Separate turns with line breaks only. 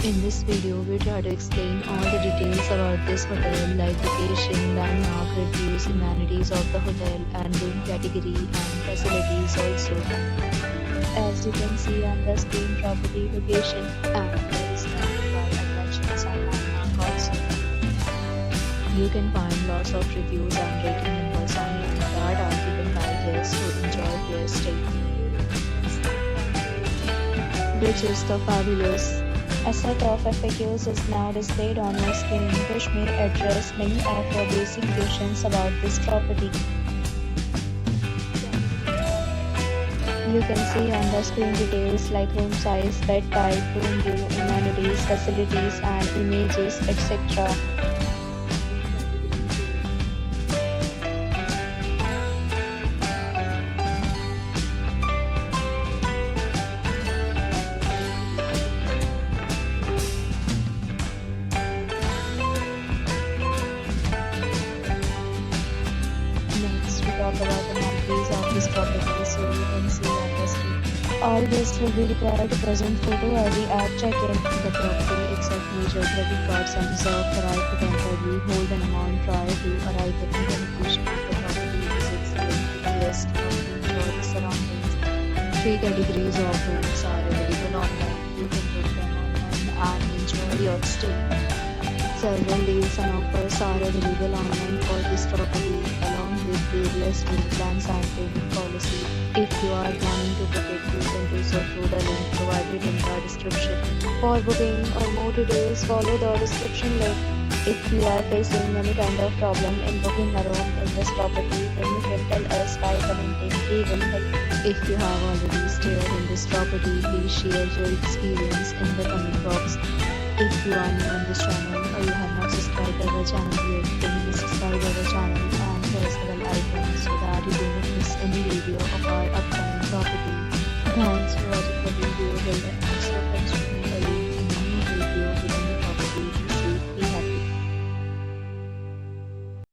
In this video, we try to explain all the details about this hotel like location, landmark, reviews, amenities of the hotel and room category and facilities also. As you can see on the screen, property location and there is nearby attractions and landmark also. You can find lots of reviews and rating numbers online that are given by guests who enjoy their stay. Which is the fabulous. A set of FAQs is now displayed on your screen, which may address many of your basic questions about this property. You can see on the screen details like room size, bed type, room view, amenities, facilities and images, etc. Next, we talk about the amenities of this property, so you can see on the screen. All guests will be required to present photo ID at check-in. The property accepts major credit cards and reserves the right to temporarily hold an amount prior to arrival. The location of the property is excellent to guests who enjoy the surroundings. 3 categories of rooms are available online. You can book them online and enjoy your stay. Several deals and offers are available online for this property, along with various room plans and payment policy. If you are planning to book it, you can do so through the link provided in the description. For booking or more details, follow the description link. If you are facing any kind of problem in booking a room in this property, then you can tell us by commenting. We will help. If you have already stayed in this property, please share your experience in the comment box. If you are new on this channel or you have not subscribed our channel yet, then please subscribe our channel and